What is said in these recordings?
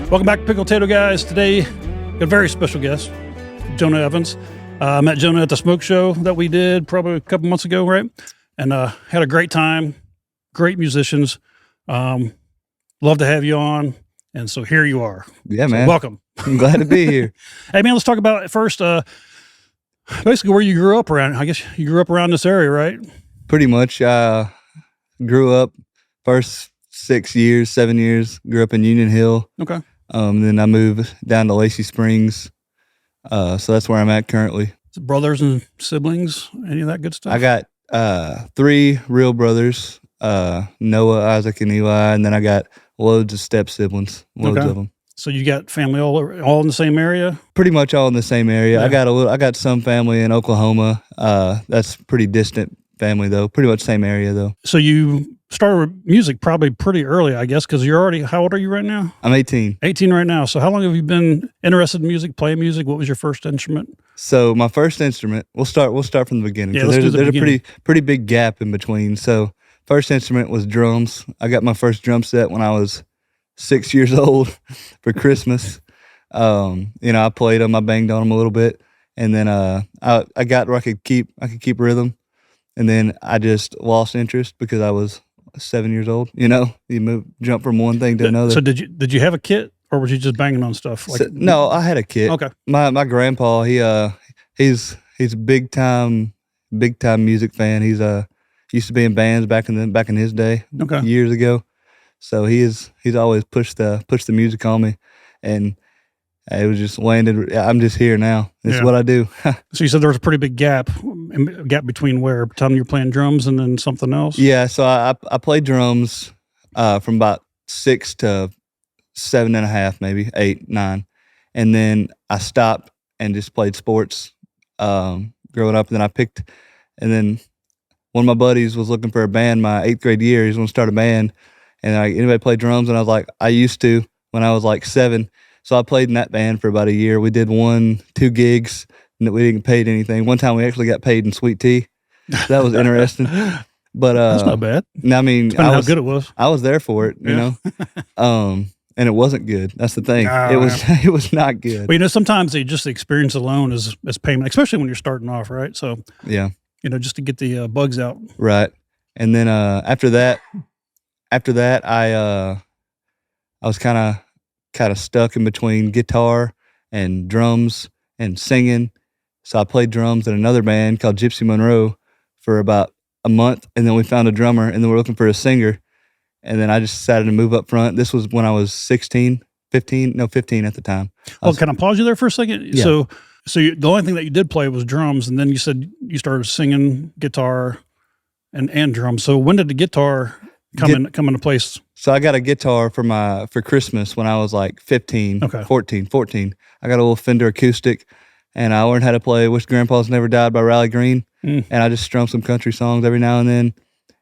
Welcome back to Pickle Potato Guys. Today, got a very special guest, Jonah Evans. I met Jonah at the smoke show that we did probably a couple months ago, right? And had a great time. Great musicians. Love to have you on. And so here you are. Yeah, so man. Welcome. I'm glad to be here. Hey, man, let's talk about first, basically where you grew up around. I guess you grew up around this area, right? Pretty much. Grew up first 7 years, grew up in Union Hill. Okay. Then I moved down to Lacey Springs. So that's where I'm at currently. Brothers and siblings, any of that good stuff? I got 3 real brothers, Noah, Isaac, and Eli, and then I got loads of step siblings, loads of them. So you got family all in the same area? Pretty much all in the same area. Yeah. I got some family in Oklahoma. That's pretty distant family though. Pretty much same area though. So you started with music probably pretty early, I guess, because you're already, how old are you right now? I'm 18. 18 right now. So how long have you been interested in music, playing music? What was your first instrument? So my first instrument, we'll start from the beginning. Yeah, there's a pretty big gap in between. So first instrument was drums. I got my first drum set when I was 6 years old for Christmas. I played them, I banged on them a little bit, and then I got where I could keep rhythm, and then I just lost interest because I was 7 years old. You jump from one thing to another. So did you have a kit, or was you just banging on stuff? No, I had a kit. Okay. My grandpa, he's a big time music fan. He's used to be in bands back in his day, years ago. So he's always pushed the music on me, and it was just landed. I'm just here now. It's what I do. So you said there was a pretty big gap between where time you're playing drums and then something else? Yeah. So I played drums from about 6 to 7.5, maybe 8, 9, and then I stopped and just played sports growing up. And then and then one of my buddies was looking for a band my 8th grade year. He's going to start a band. And anybody play drums? And I was like, I used to when I was like 7. So I played in that band for about a year. We did 1-2 gigs, and we didn't get paid anything. One time we actually got paid in sweet tea. That was interesting. But that's not bad. I mean, how good it was. I was there for it, you know. And it wasn't good. That's the thing. It was not good. Well, sometimes the experience alone is payment, especially when you're starting off, right? So yeah, just to get the bugs out. Right. And then after that, I was kind of stuck in between guitar and drums and singing. So I played drums in another band called Gypsy Monroe for about a month, and then we found a drummer, and then we're looking for a singer. And then I just decided to move up front. This was when I was 15 at the time. Can I pause you there for a second? Yeah. So the only thing that you did play was drums, and then you said you started singing guitar and drums. So when did the guitar come into place? So I got a guitar for Christmas when I was like 15, 14. I got a little Fender acoustic, and I learned how to play "Wish Grandpa's Never Died" by Riley Green, and I just strummed some country songs every now and then.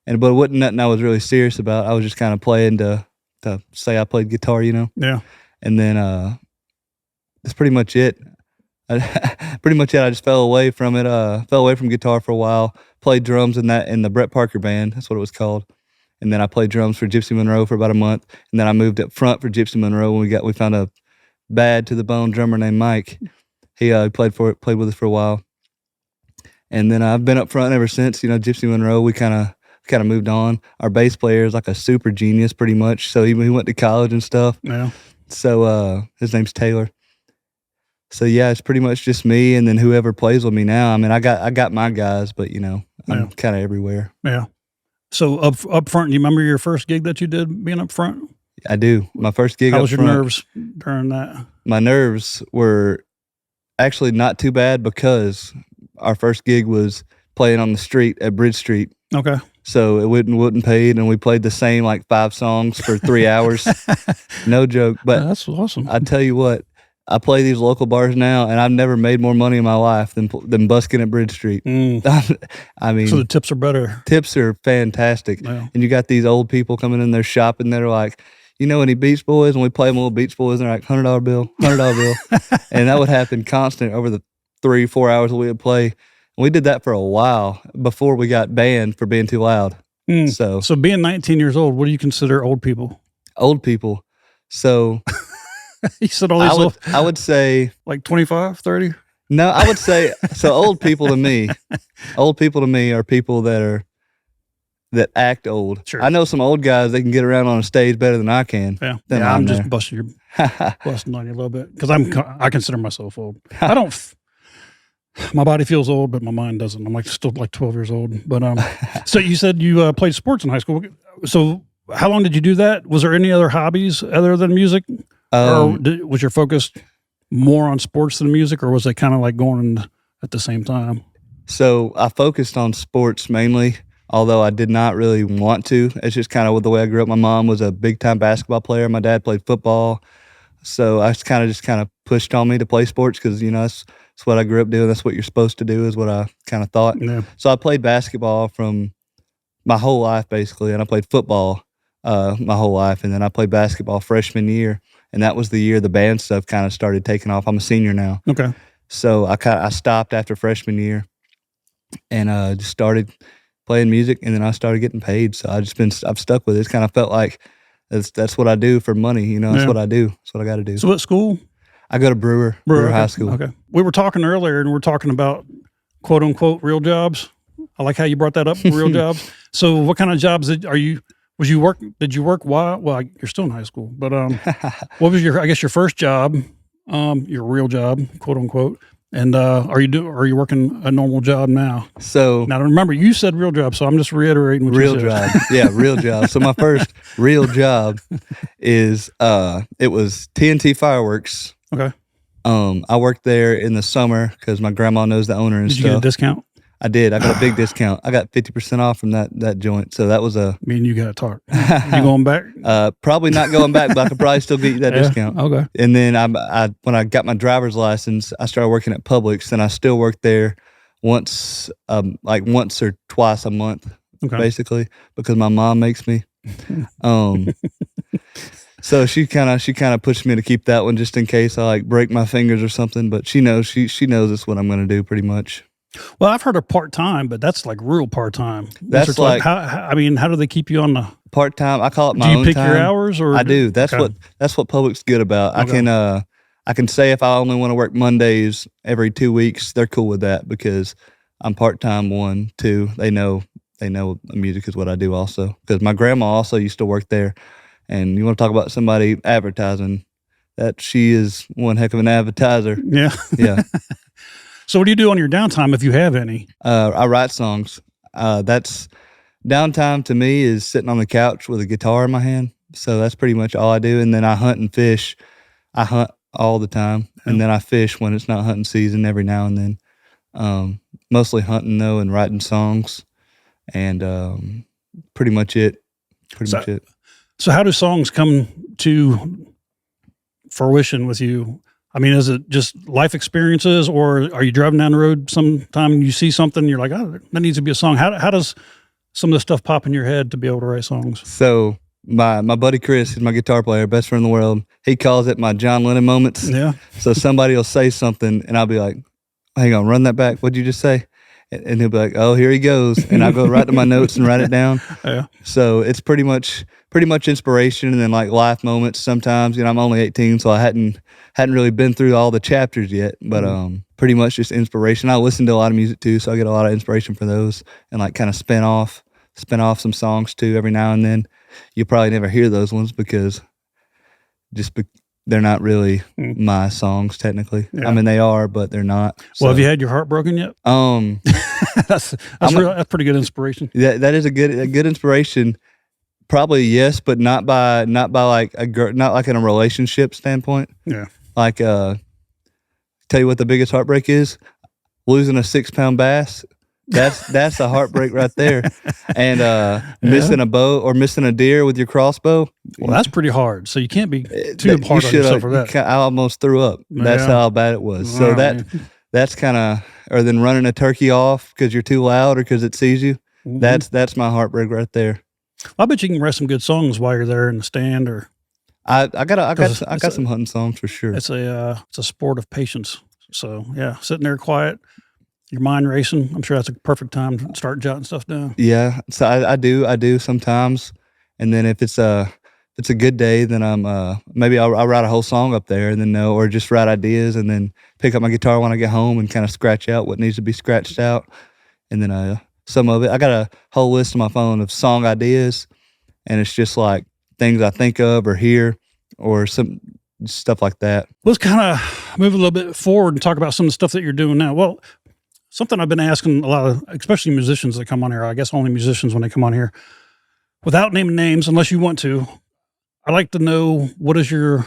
But it wasn't nothing I was really serious about. I was just kind of playing to say I played guitar, Yeah. And then that's pretty much it. I just fell away from it. Fell away from guitar for a while. Played drums in the Brett Parker band. That's what it was called. And then I played drums for Gypsy Monroe for about a month. And then I moved up front for Gypsy Monroe when we found a bad to the bone drummer named Mike. He played with us for a while. And then I've been up front ever since. Gypsy Monroe, we kind of moved on. Our bass player is like a super genius pretty much. So he went to college and stuff. Yeah. So his name's Taylor. So yeah, it's pretty much just me and then whoever plays with me now. I mean, I got my guys, but I'm kind of everywhere. Yeah. So up front, do you remember your first gig that you did being up front? I do. My first gig How up was your front, nerves during that? My nerves were actually not too bad because our first gig was playing on the street at Bridge Street. Okay. So it wasn't paid, and we played the same like 5 songs for 3 hours. No joke. But that's awesome. I tell you what, I play these local bars now, and I've never made more money in my life than busking at Bridge Street. I mean, so the tips are better. Tips are fantastic, yeah. And you got these old people coming in there shopping that are like, any Beach Boys? And we play them a little Beach Boys, and they're like $100 bill, $100 bill, and that would happen constant over the 3-4 hours that we would play. And we did that for a while before we got banned for being too loud. So being 19 years old, what do you consider old people? Old people. So You said all these old, I would say like 25, 30? no. I would say so. Old people to me are people that act old. Sure. I know some old guys that can get around on a stage better than I can. Yeah, Yeah, I'm just busting on you a little bit because I consider myself old. I don't. My body feels old, but my mind doesn't. I'm like still like 12 years old. But so you said you played sports in high school. So how long did you do that? Was there any other hobbies other than music, or was your focus more on sports than music, or was it kind of like going at the same time? So I focused on sports mainly, although I did not really want to. It's just kind of the way I grew up. My mom was a big time basketball player. My dad played football. So I just kind of pushed on me to play sports because, that's what I grew up doing. That's what you're supposed to do is what I kind of thought. Yeah. So I played basketball from my whole life basically, and I played football my whole life. And then I played basketball freshman year, and that was the year the band stuff kind of started taking off. I'm a senior now. Okay. So I stopped after freshman year and just started playing music, and then I started getting paid. So I've stuck with it. It's kind of felt like that's what I do for money. That's what I do. That's what I got to do. So what school? I go to Brewer High School. Okay. We were talking earlier, and we're talking about quote unquote real jobs. I like how you brought that up, real jobs. So what kind of jobs did you work while, well, you're still in high school, but what was your first job, your real job, quote unquote? And are you working a normal job now? So now remember, you said real job, so I'm just reiterating what real you said. job. Yeah, real job. So my first real job is it was TNT Fireworks. Okay. I worked there in the summer because my grandma knows the owner and Did stuff. you get a discount? I did. I got a big discount. I got 50% off from that joint. So that was Me and you got to talk. You going back? Probably not going back, but I could probably still get you that discount. Okay. And then when I got my driver's license, I started working at Publix, and I still work there once or twice a month, basically, because my mom makes me. So she kind of pushed me to keep that one just in case I break my fingers or something. But she knows it's what I'm going to do pretty much. Well, I've heard of part-time, but that's like real part-time. That's like how do they keep you on the part-time? I call it my own time. Do you pick your hours? Or I do. That's what Public's good about. Okay. I can say if I only want to work Mondays every 2 weeks, they're cool with that because I'm part-time. 1, 2, they know music is what I do also. Because my grandma also used to work there, and you want to talk about somebody advertising, that she is one heck of an advertiser. Yeah. Yeah. So what do you do on your downtime if you have any? I write songs. That's downtime to me is sitting on the couch with a guitar in my hand. So that's pretty much all I do. And then I hunt and fish. I hunt all the time, and then I fish when it's not hunting season every now and then. Mostly hunting though, and writing songs, and pretty much it. So how do songs come to fruition with you? I mean, is it just life experiences, or are you driving down the road sometime and you see something and you're like, oh, that needs to be a song? How does some of this stuff pop in your head to be able to write songs? So my buddy Chris, he's my guitar player, best friend in the world. He calls it my John Lennon moments. Yeah. So somebody will say something and I'll be like, hang on, run that back. What'd you just say? And he'll be like, oh, here he goes. And I'll go right to my notes and write it down. Yeah. So it's pretty much inspiration, and then like life moments sometimes. I'm only 18, so I hadn't really been through all the chapters yet, but pretty much just inspiration. I listen to a lot of music too, so I get a lot of inspiration for those, and like kind of spin off some songs too every now and then. You'll probably never hear those ones because they're not really my songs technically. Yeah. I mean, they are, but they're not. So. Well, have you had your heart broken yet? That's pretty good inspiration. That is a good inspiration. Probably yes, but not by like a girl, not like in a relationship standpoint. Yeah. Like tell you what the biggest heartbreak is: losing a 6-pound bass. That's a heartbreak right there. And missing a bow or missing a deer with your crossbow. Well, that's pretty hard. So you can't be too hard on yourself for that. I almost threw up. That's how bad it was. So that's kind of, or then running a turkey off because you're too loud or because it sees you. Mm-hmm. That's my heartbreak right there. I bet you can write some good songs while you're there in the stand. Or I got some hunting songs for sure. It's a sport of patience. So yeah, sitting there quiet, your mind racing. I'm sure that's a perfect time to start jotting stuff down. Yeah, so I do sometimes, and then if it's it's a good day, then maybe I'll write a whole song up there, and then or just write ideas, and then pick up my guitar when I get home and kind of scratch out what needs to be scratched out, and then some of it. I got a whole list on my phone of song ideas, and it's just like things I think of or hear or some stuff like that. Let's kind of move a little bit forward and talk about some of the stuff that you're doing now. Well, something I've been asking a lot of, especially musicians that come on here, I guess only musicians when they come on here, without naming names, unless you want to, I'd like to know what is your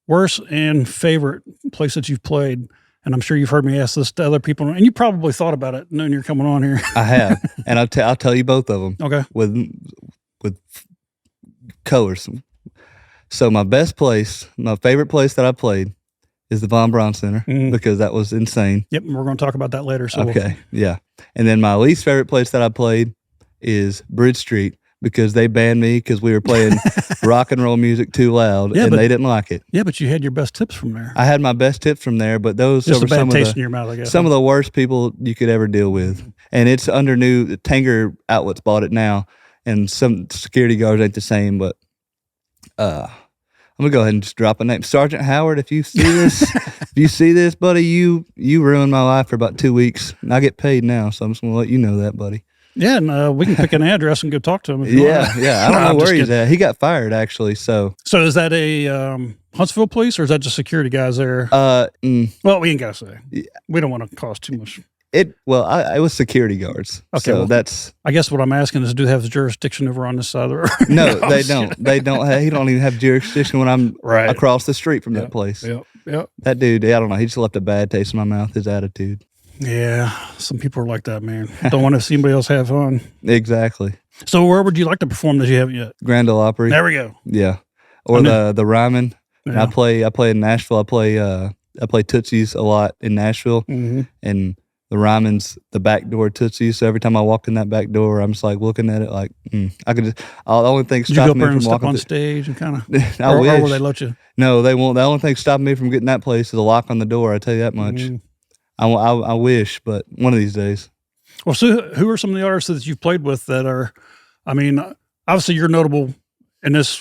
worst and favorite place that you've played. And I'm sure you've heard me ask this to other people, and you probably thought about it knowing you're coming on here. I have, and I'll tell you both of them. Okay. With colors. So my favorite place that I played is the Von Braun Center because that was insane. Yep, we're going to talk about that later. So okay, yeah. And then my least favorite place that I played is Bridge Street because they banned me because we were playing rock and roll music too loud, and they didn't like it. Yeah, but you had your best tips from there. I had my best tips from there, but those just were a bad taste in your mouth, I guess. Some of the worst people you could ever deal with. And it's under new Tanger Outlets bought it now, and some security guards ain't the same, but I'm gonna go ahead and just drop a name. Sergeant Howard, if you see this, buddy, you ruined my life for about 2 weeks. And I get paid now, so I'm just gonna let you know that, buddy. Yeah, and we can pick an address and go talk to him. If you want. I don't know where he's at. He got fired actually. So is that a Huntsville police, or is that just security guys there? Well, we ain't gotta say. Yeah. We don't want to cause too much. It was security guards. Okay, so that's. I guess what I'm asking is, do they have the jurisdiction over on this side of the road? No, they don't. They don't. He don't even have jurisdiction when I'm across the street from that place. Yep. That dude, I don't know. He just left a bad taste in my mouth. His attitude. Yeah, some people are like that, man. Don't want to see anybody else have fun. Exactly. So where would you like to perform that you haven't yet? Grand Ole Opry. There we go. Yeah, or the Ryman. Yeah. I play in Nashville. I play Tootsie's a lot in Nashville, and the Ryman's the back door Tootsie's. So every time I walk in that back door, I'm just like looking at it like I could just. The only thing stopping me from walking on stage and kind of. Or will they let you? No, they won't. The only thing stopping me from getting that place is a lock on the door. I tell you that much. I wish, but one of these days. Well, so who are some of the artists that you've played with that are, I mean, obviously you're notable in this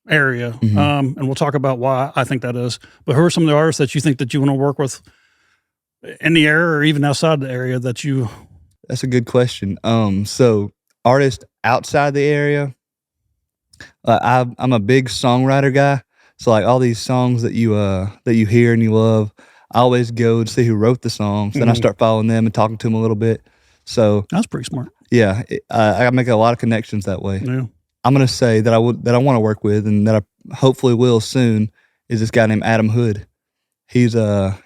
area, and we'll talk about why I think that is, but who are some of the artists that you think that you want to work with in the area or even outside the area that you? That's a good question. So artists outside the area, I'm a big songwriter guy. So like all these songs that you hear and you love, I always go to see who wrote the songs. Then I start following them and talking to them a little bit. So that's pretty smart. Yeah, I make a lot of connections that way. Yeah. I'm gonna say that I want to work with, and that I hopefully will soon, is this guy named Adam Hood. He's one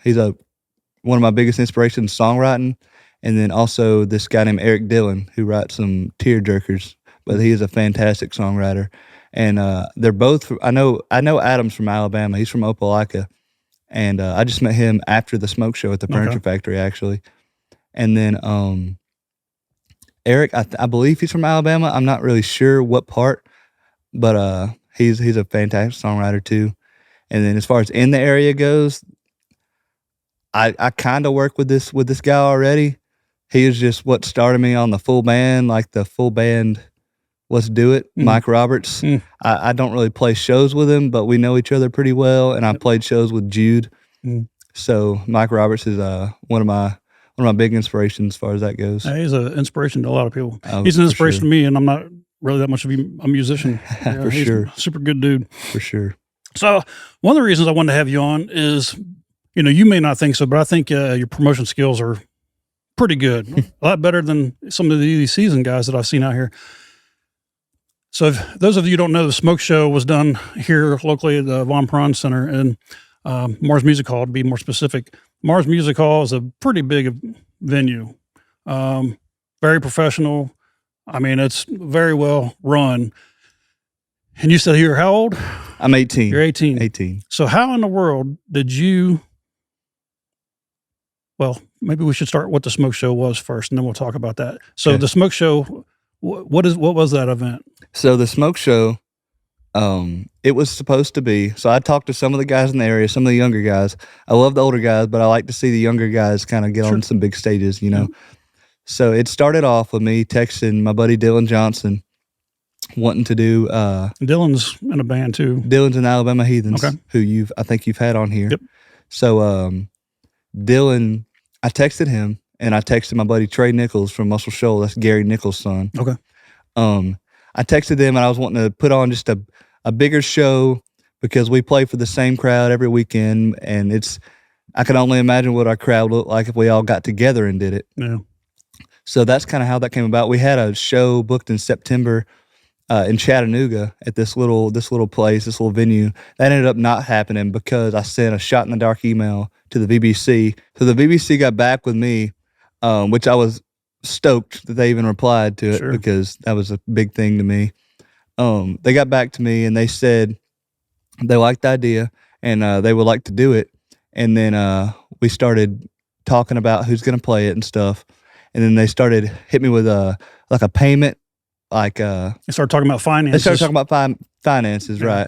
of my biggest inspirations in songwriting, and then also this guy named Eric Dillon who writes some tear jerkers. But he is a fantastic songwriter, and they're both. I know Adam's from Alabama. He's from Opelika. And I just met him after the smoke show at the Furniture Factory, actually. And then Eric, I believe he's from Alabama. I'm not really sure what part, but he's a fantastic songwriter too. And then as far as in the area goes, I kind of work with this guy already. He is just what started me on the full band, like the full band. Let's do it, Mike Roberts. I don't really play shows with him, but we know each other pretty well, and I played shows with Jude. So Mike Roberts is one of my big inspirations as far as that goes. He's an inspiration to a lot of people. He's an inspiration to me, and I'm not really that much of a musician. For sure, a super good dude. For sure. So one of the reasons I wanted to have you on is, you may not think so, but I think your promotion skills are pretty good, a lot better than some of these seasoned guys that I've seen out here. So if those of you who don't know, the Smoke Show was done here locally at the Von Braun Center and Mars Music Hall, to be more specific. Mars Music Hall is a pretty big venue, very professional. I mean, it's very well run. And you said you're how old? I'm 18. You're 18. 18. So how in the world did you, well, maybe we should start what the Smoke Show was first, and then we'll talk about that. So the Smoke Show, what was that event? So the Smoke Show, it was supposed to be, so I talked to some of the guys in the area, some of the younger guys. I love the older guys, but I like to see the younger guys kind of get on some big stages, So it started off with me texting my buddy Dylan Johnson, wanting to do. Dylan's in a band too. Dylan's in Alabama Heathens, Okay. who I think you've had on here. Yep. So Dylan, I texted him, and I texted my buddy Trey Nichols from Muscle Shoals. That's Gary Nichols' son. Okay. I texted them, and I was wanting to put on just a bigger show because we play for the same crowd every weekend, and I can only imagine what our crowd looked like if we all got together and did it. Yeah. So that's kind of how that came about. We had a show booked in September in Chattanooga at this little place, this little venue. That ended up not happening because I sent a shot in the dark email to the BBC. So the BBC got back with me, which I was stoked that they even replied to it Sure. because that was a big thing to me. They got back to me and they said they liked the idea and they would like to do it. And then we started talking about who's going to play it and stuff. And then they started hit me with a payment, They started talking about finances. They started talking about finances, Yeah. right?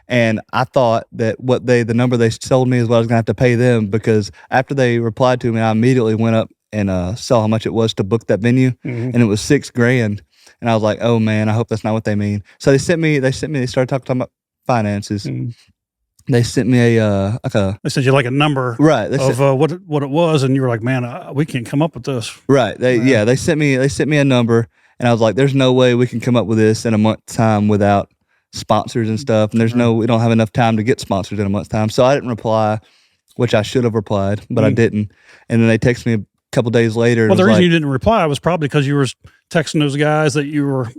And I thought that the number they sold me is what I was going to have to pay them, because after they replied to me, I immediately went up and saw how much it was to book that venue, Mhm. and it was $6,000. And I was like, oh man, I hope that's not what they mean. So they started talking about finances. Mhm. They sent me They said you like a number right. They of sent, what it was, and you were like, man, we can't come up with this. right. They sent me a number, and I was like, there's no way we can come up with this in a month's time without sponsors and stuff. And we don't have enough time to get sponsors in a month's time. So I didn't reply, which I should have replied, but I didn't. And then they texted me a couple days later. Well, the reason you didn't reply was probably because you were texting those guys that you were,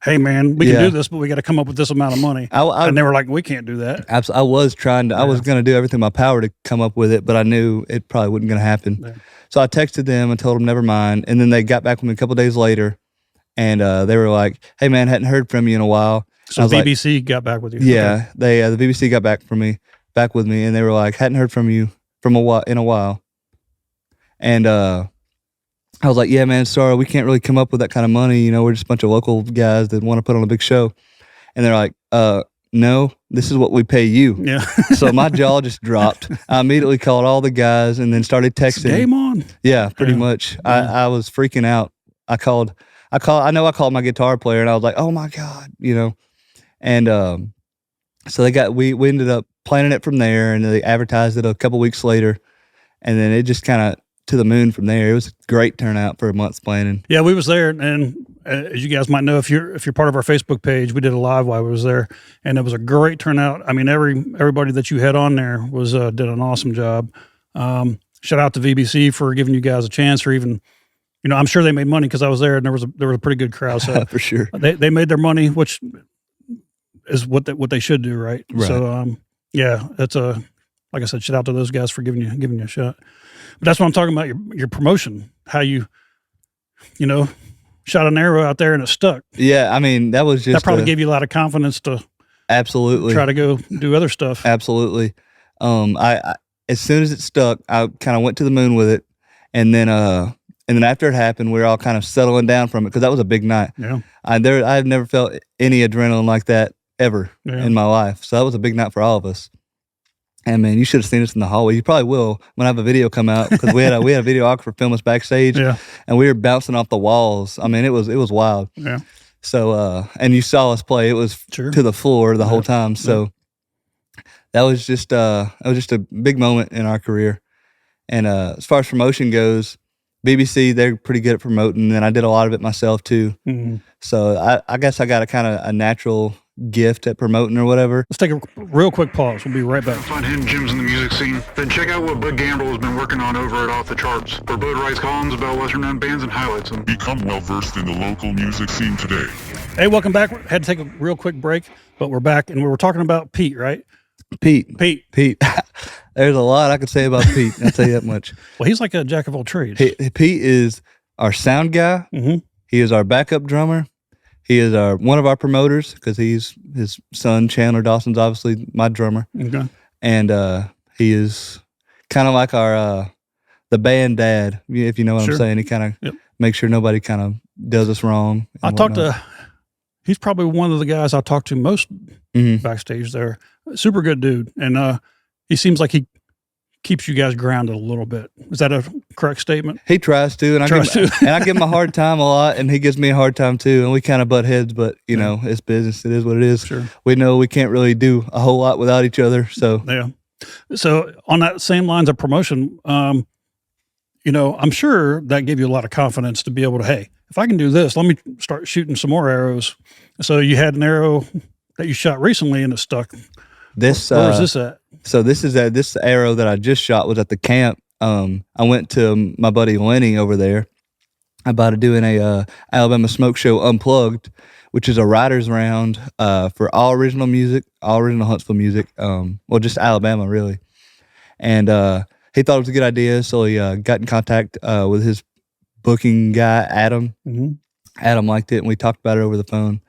hey man, we can do this, but we got to come up with this amount of money. And they were like, we can't do that. I was trying to. I was going to do everything in my power to come up with it, but I knew it probably wasn't going to happen. Yeah. So I texted them and told them never mind. And then they got back with me a couple days later, and they were like, "Hey man, hadn't heard from you in a while." So BBC got back with you. Yeah, okay. The BBC got back with me, and they were like, "Hadn't heard from you in a while." And I was like, "Yeah, man, sorry, we can't really come up with that kind of money. You know, we're just a bunch of local guys that want to put on a big show." And they're like, "No, this is what we pay you." Yeah. So my jaw just dropped. I immediately called all the guys and then started texting. Game on. Yeah, pretty much. Yeah. I was freaking out. I called my guitar player, and I was like, "Oh my God," you know. And so we ended up planning it from there, and they advertised it a couple weeks later, and then it just kind of to the moon from there. It was a great turnout for a month's planning. Yeah, we was there, and as you guys might know, if you're part of our Facebook page, we did a live while we was there, and it was a great turnout. I mean, everybody that you had on there was did an awesome job. Shout out to VBC for giving you guys a chance, or even, you know, I'm sure they made money because I was there, and there was a pretty good crowd. So for sure, they made their money, which is what they should do, right? So yeah, that's like I said, shout out to those guys for giving you a shot. But that's what I'm talking about, your promotion, how you know, shot an arrow out there and it stuck. Yeah, I mean, that was just that probably gave you a lot of confidence to absolutely try to go do other stuff. Absolutely. I as soon as it stuck, I kind of went to the moon with it, and then after it happened, we were all kind of settling down from it because that was a big night. Yeah, I've never felt any adrenaline like that ever in my life. So that was a big night for all of us. And man, you should have seen us in the hallway. You probably will when I have a video come out, because we had a videographer film us backstage, and we were bouncing off the walls. I mean, it was wild. Yeah. So and you saw us play. It was to the floor the whole time. So that was just a big moment in our career. And as far as promotion goes, BBC, they're pretty good at promoting, and I did a lot of it myself too. Mm-hmm. So I guess I got a natural gift at promoting or whatever. Let's take a real quick pause. We'll be right back. Find hidden gems in the music scene. Then check out what Bud Gamble has been working on over at Off the Charts, where Bud writes columns about lesser-known bands and highlights them. Become well-versed in the local music scene today. Hey, welcome back. We had to take a real quick break, but we're back, and we were talking about Pete, right? Pete. There's a lot I could say about Pete. I'll tell you that much. Well, he's like a jack of all trades. Pete is our sound guy. Mm-hmm. He is our backup drummer. He is one of our promoters, because his son Chandler Dawson's obviously my drummer. Okay. And he is kind of like the band dad, if you know what I'm saying. He kind of makes sure nobody kind of does us wrong. He's probably one of the guys I talk to most backstage there. Super good dude, and he seems like he keeps you guys grounded a little bit. Is that a correct statement? He tries to, and I give him a hard time a lot, and he gives me a hard time too. And we kind of butt heads, but you know, it's business. It is what it is. Sure. We know we can't really do a whole lot without each other. So yeah. So on that same lines of promotion, you know, I'm sure that gave you a lot of confidence to be able to, hey, if I can do this, let me start shooting some more arrows. So you had an arrow that you shot recently and it stuck. Where was this at? So this arrow that I just shot was at the camp. I went to my buddy Lenny over there about doing a Alabama Smoke Show Unplugged, which is a writer's round for all original music, all original Huntsville music, well, just Alabama really. And he thought it was a good idea, so he got in contact with his booking guy, Adam. Mm-hmm. Adam liked it, and we talked about it over the phone.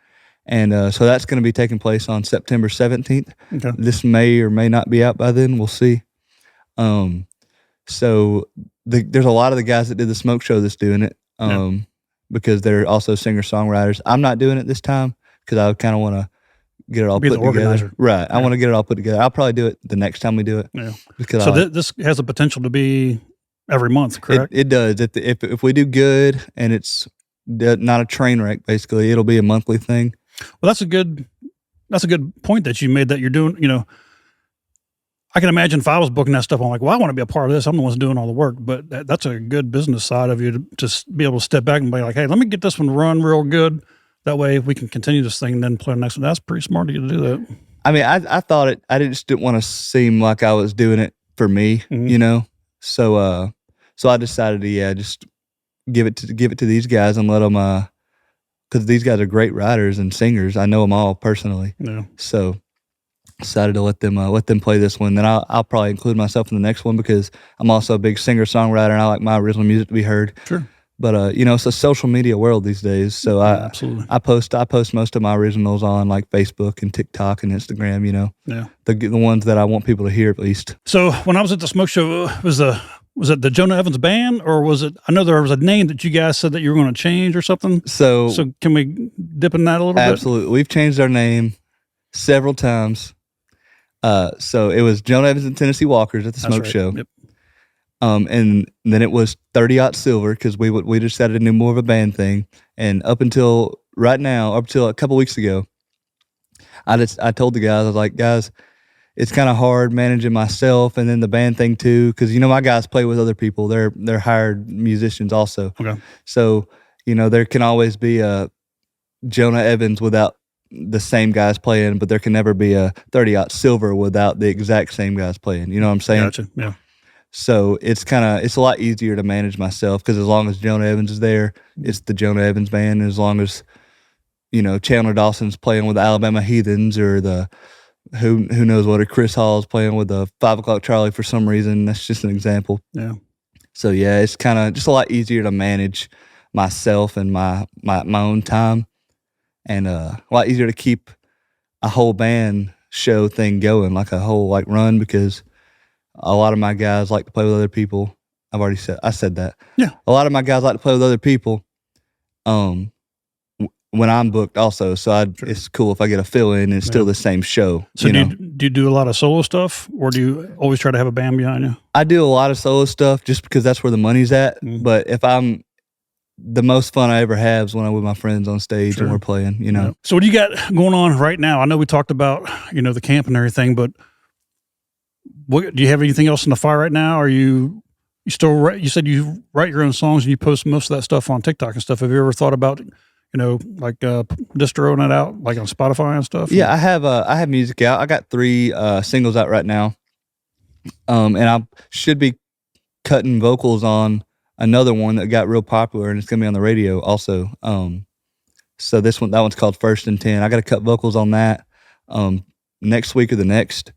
And so that's going to be taking place on September 17th. Okay. This may or may not be out by then. We'll see. So there's a lot of the guys that did the Smoke Show that's doing it because they're also singer-songwriters. I'm not doing it this time because I kind of want to get it all put together. Organizer. Right. I want to get it all put together. I'll probably do it the next time we do it. Yeah. Because so this has the potential to be every month, correct? It does. If we do good and it's not a train wreck, basically, it'll be a monthly thing. Well, that's a good point that you made, that you're doing, you know, I can imagine if I was booking that stuff, I'm like, well, I want to be a part of this. I'm the one doing all the work, but that's a good business side of you to just be able to step back and be like, hey, let me get this one run real good. That way we can continue this thing and then play the next one. That's pretty smart of you to do that. I mean, I thought it, I just didn't want to seem like I was doing it for me, you know? So I decided to, just give it to these guys and let them, because these guys are great writers and singers. I know them all personally. Yeah. So decided to let them play this one. Then I'll probably include myself in the next one because I'm also a big singer-songwriter and I like my original music to be heard. Sure. But you know, it's a social media world these days. So absolutely. I post most of my originals on like Facebook and TikTok and Instagram, you know. Yeah. The ones that I want people to hear at least. So when I was at the Smoke Show, was it the Jonah Evans band, or was it, I know there was a name that you guys said that you were going to change or something. So can we dip in that a little bit? Absolutely. We've changed our name several times. So it was Jonah Evans and Tennessee Walkers at the Smoke Show. Yep. And then it was 30-Aught Silver because we decided to do more of a band thing. And up until right now, up until a couple weeks ago, I told the guys, I was like, guys, it's kind of hard managing myself and then the band thing too, because you know my guys play with other people. They're hired musicians also. Okay. So you know there can always be a Jonah Evans without the same guys playing, but there can never be a 30-Aught Silver without the exact same guys playing. You know what I'm saying? Gotcha. Yeah. So it's a lot easier to manage myself because as long as Jonah Evans is there, it's the Jonah Evans band. And as long as you know Chandler Dawson's playing with the Alabama Heathens or the who knows what, or Chris Hall's playing with the 5 O'Clock Charlie for some reason. That's just an example. Yeah. So yeah, it's kind of just a lot easier to manage myself and my own time, and a lot easier to keep a whole band show thing going, like a whole like run, because a lot of my guys like to play with other people. I said that. Yeah. A lot of my guys like to play with other people. When I'm booked also, so it's cool if I get a fill-in and it's still the same show. So do you do a lot of solo stuff, or do you always try to have a band behind you? I do a lot of solo stuff just because that's where the money's at. But if the most fun I ever have is when I'm with my friends on stage and we're playing, you know. Yeah. So what do you got going on right now? I know we talked about, you know, the camp and everything, but do you have anything else in the fire right now? Are you still, you said you write your own songs and you post most of that stuff on TikTok and stuff. Have you ever thought about, you know, like distroing it out, like on Spotify and stuff? Yeah, I have music out. I got 3 singles out right now, and I should be cutting vocals on another one that got real popular, and it's gonna be on the radio also. So that one's called First and 10. I got to cut vocals on that next week or the next,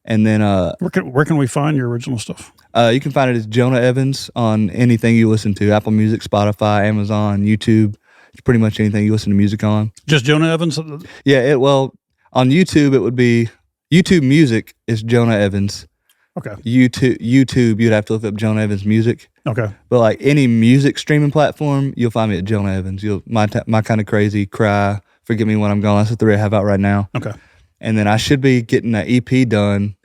and then where can we find your original stuff? You can find it as Jonah Evans on anything you listen to: Apple Music, Spotify, Amazon, YouTube. It's pretty much anything you listen to music on. Just Jonah Evans? Yeah, on YouTube, it would be YouTube Music is Jonah Evans. Okay. YouTube, you'd have to look up Jonah Evans Music. Okay. But like any music streaming platform, you'll find me at Jonah Evans. My Kind of Crazy, Cry, Forget Me When I'm Gone. That's the 3 I have out right now. Okay. And then I should be getting an EP done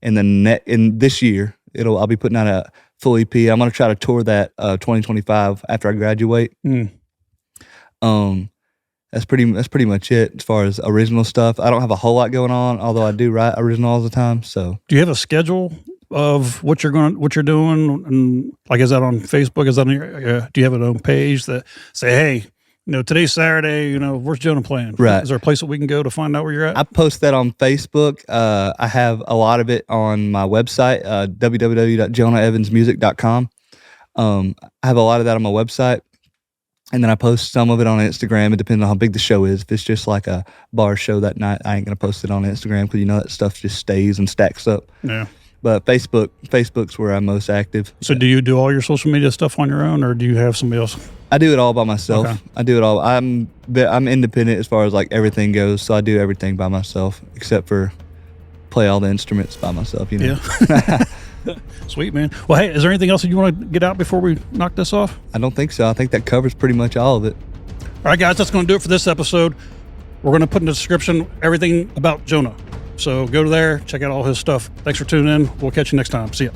in this year, I'll be putting out a full EP. I'm gonna try to tour that 2025 after I graduate. That's pretty much it as far as original stuff. I don't have a whole lot going on, although I do write original all the time. So, do you have a schedule of what you're doing, and like, is that on Facebook? Is that on your, do you have an own page that say, hey, today's Saturday, where's Jonah playing? Right. Is there a place that we can go to find out where you're at? I post that on Facebook. I have a lot of it on my website, www.jonahevansmusic.com. I have a lot of that on my website. And then I post some of it on Instagram. It depends on how big the show is. If it's just like a bar show that night, I ain't going to post it on Instagram because that stuff just stays and stacks up. Yeah. But Facebook's where I'm most active. So do you do all your social media stuff on your own, or do you have somebody else? I do it all by myself. Okay. I do it all. I'm independent as far as like everything goes. So I do everything by myself except for play all the instruments by myself. Yeah. Sweet, man. Well, hey, is there anything else that you want to get out before we knock this off? I don't think so. I think that covers pretty much all of it. All right, guys, that's going to do it for this episode. We're going to put in the description everything about Jonah. So go to there, check out all his stuff. Thanks for tuning in. We'll catch you next time. See ya.